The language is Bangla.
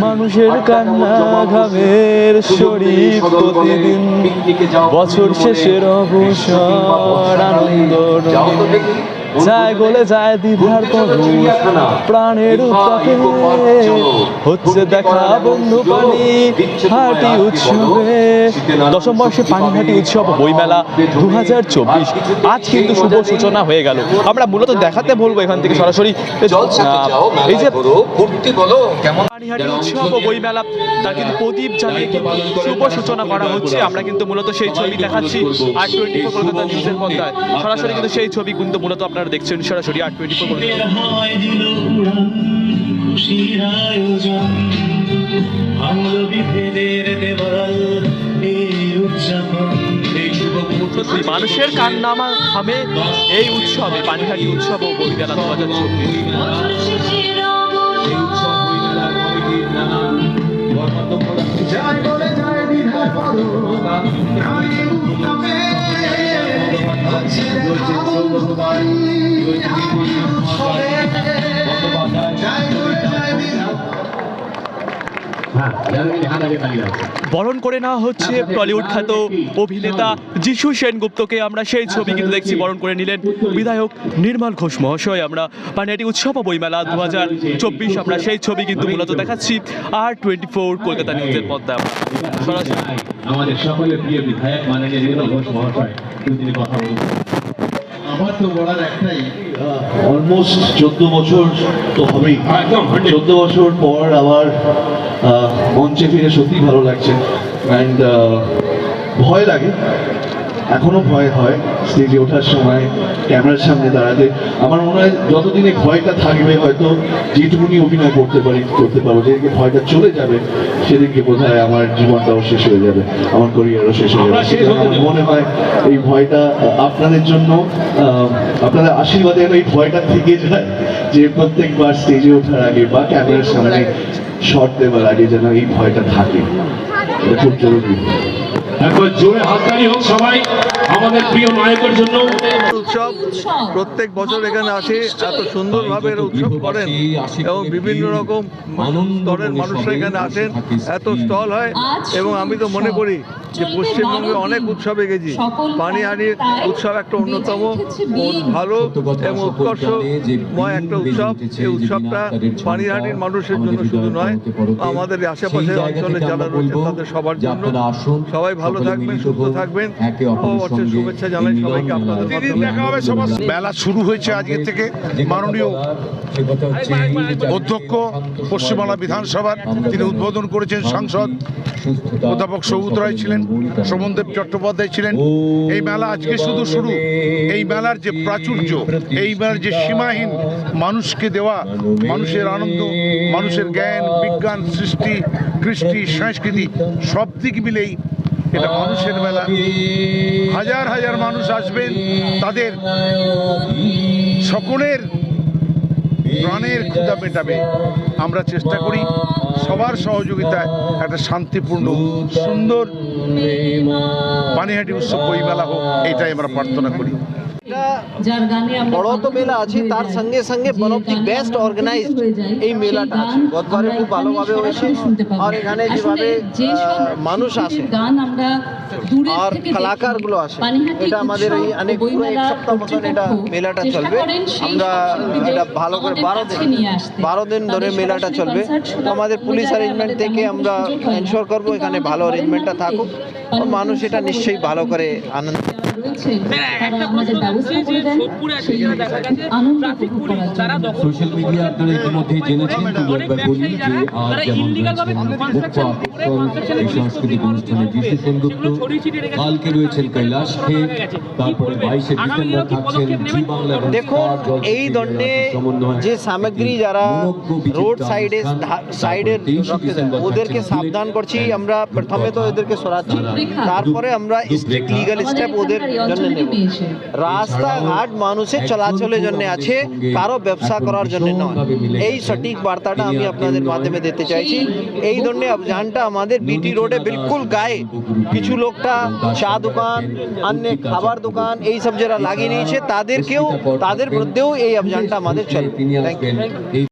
মানুষের কান্না ঘামের শরীর প্রতিদিন বছর শেষের অবসর আনন্দ যায় গলে যায় দ্বিধার প্রাণের উত্তাপে হচ্ছে দেখা বন্ধু পানিহাটি উৎসবে। দশম বর্ষে পানিহাটি উৎসব বইমেলা 2024 আজ কিন্তু শুভ সূচনা হয়ে গেল। আমরা মূলত দেখাতে বলবো এখান থেকে সরাসরি এই যে পানিহাটি উৎসব ও বইমেলা তার কিন্তু প্রদীপ জ্বালিয়ে কিন্তু শুভ সূচনা করা হচ্ছে। আমরা কিন্তু মূলত সেই ছবি দেখাচ্ছি R24 কলকাতা নিউজের পর্দায় সরাসরি কিন্তু সেই ছবি কিন্তু মূলত আপনারা দেখছেন সরাসরি R24 কলকাতা। মানুষের কান্না থামে এই উৎসবে পানিহাটি উৎসব ও বইমেলা 2024 বরণ করে নেওয়া হচ্ছে টলিউড খ্যাত অভিনেতা যিশু সেনগুপ্তকে। আমরা সেই ছবি কিন্তু দেখছি বরণ করে নিলেন বিধায়ক নির্মল ঘোষ মহাশয়। আমরা পানিহাটি উৎসব ও বইমেলা 2024 আমরা সেই ছবি কিন্তু মূলত দেখাচ্ছি R24 কলকাতা নিউজের পর্দায় সরাসরি। আমাদের সকলের প্রিয় বিধায়ক মাননীয় নির্মল ঘোষ মহাশয় তিনি কথা বলবেন। আমার তো বলার একটাই, অলমোস্ট 14 বছর তো হবেই, 14 বছর পর আবার মঞ্চে ফিরে সত্যি ভালো লাগছে। অ্যান্ড ভয় লাগে, এখনো ভয় হয় স্টেজে ওঠার সময়, ক্যামেরার সামনে দাঁড়াতে। আমার মনে হয় যতদিনে ভয়টা থাকবে, হয়তো যেটুকুনি অভিনয় করতে পারবো, যেদিকে ভয়টা চলে যাবে সেদিকে বোধহয় আমার জীবনটাও শেষ হয়ে যাবে, আমার ক্যারিয়ারও শেষ হয়ে যাবে। আমার মনে হয় এই ভয়টা আপনাদের জন্য, আপনাদের আশীর্বাদে এই ভয়টা থেকে যায়, যে প্রত্যেকবার স্টেজে ওঠার আগে বা ক্যামেরার সামনে শট দেওয়ার আগে যেন এই ভয়টা থাকে। এটা খুব জরুরি। একবার জোরে হাততালি হোক সবাই আমাদের প্রিয় নায়কের জন্য। উৎসব প্রত্যেক বছর এখানে আসে, এত সুন্দরভাবে উৎসব করেন এবং বিভিন্ন রকম স্তরের মানুষরা এখানে আসেন, এত স্টল হয়। এবং আমি তো মনে করি যে পশ্চিমবঙ্গে অনেক উৎসবে গেছি, পানিহাটির উৎসব একটা অন্যতম ভালো এবং উৎকর্ষময় একটা উৎসব। এই উৎসবটা পানিহাটির মানুষের জন্য শুধু নয়, আমাদের আশেপাশের অঞ্চলে যারা রয়েছে তাদের সবার জন্য। সবাই ভালো থাকবেন, সুস্থ থাকবেন, নববর্ষের শুভেচ্ছা জানাই সবাইকে। আপনাদের মেলা শুরু হয়েছে আজকে থেকে। মাননীয় অধ্যক্ষ পশ্চিমবাংলা বিধানসভার তিনি উদ্বোধন করেছেন, সাংসদ অধ্যাপক সৌগত রায় ছিলেন, শোভনদেব চট্টোপাধ্যায় ছিলেন। এই মেলা আজকে শুধু শুরু। এই মেলার যে প্রাচুর্য, এই মেলার যে সীমাহীন মানুষকে দেওয়া, মানুষের আনন্দ, মানুষের জ্ঞান, বিজ্ঞান, সৃষ্টি, কৃষ্টি, সংস্কৃতি সব দিক মিলেই এটা মানুষের মেলা। হাজার হাজার মানুষ আসবেন, তাদের সকলের প্রাণের ক্ষুধা মেটাবে। আমরা চেষ্টা করি সবার সহযোগিতায় একটা শান্তিপূর্ণ সুন্দর পানিহাটি উৎসব বইমেলা হোক, এটাই আমরা প্রার্থনা করি। বড় তো মেলা আছে, তার সঙ্গে সঙ্গে one of the best organized এই মেলাটা আছে। গতবারে খুব ভালোভাবে হয়েছে, আর এখানে যেভাবে মানুষ আসে আর কলাকারগুলো আসে, এটা আমাদের এই অনেক এক সপ্তাহ মতন এটা মেলাটা চলবে। আমরা এটা ভালো করে 12 দিন ধরে মেলাটা চলবে। তো আমাদের পুলিশ অ্যারেঞ্জমেন্ট থেকে আমরা এনশোর করবো এখানে ভালো অ্যারেঞ্জমেন্টটা থাকুক, মানুষ এটা নিশ্চয়ই ভালো করে আনন্দ। সোশ্যাল মিডিয়া আপনারা ইতিমধ্যেই জেনেছেন, তবু একবার বলি যে আজ যেমন মুখ্য আকর্ষণ এই সাংস্কৃতিক অনুষ্ঠানে যিশু সেনগুপ্ত, কালকে রয়েছেন কৈলাস খের, তারপরে 22শে ডিসেম্বর থাকছেন জি বাংলা। দেখুন এই ধরনের যে সামগ্রী যারা রোড সাইডের ওদেরকে সাবধান করছি আমরা। প্রথমে তো এদেরকে সরাচ্ছি, তারপরে আমরা স্ট্রিক্ট লিগাল স্টেপ ওদের জন্য নেব। রাস্তা রাস্তাঘাট মানুষের চলাচলের জন্য আছে, কারো ব্যবসা করার জন্য নয়। এই সঠিক বার্তাটা আমি আপনাদের মাধ্যমে দিতে চাইছি। এই ধরনের অভিযানটা আমাদের বিটি রোডে বিলকুল গায়ে কিছু লোকটা চা দোকান, অন্য খাবার দোকান এইসব যারা লাগিয়ে নিয়েছে তাদের বিরুদ্ধেও এই অভিযানটা আমাদের চলবে। Thank you.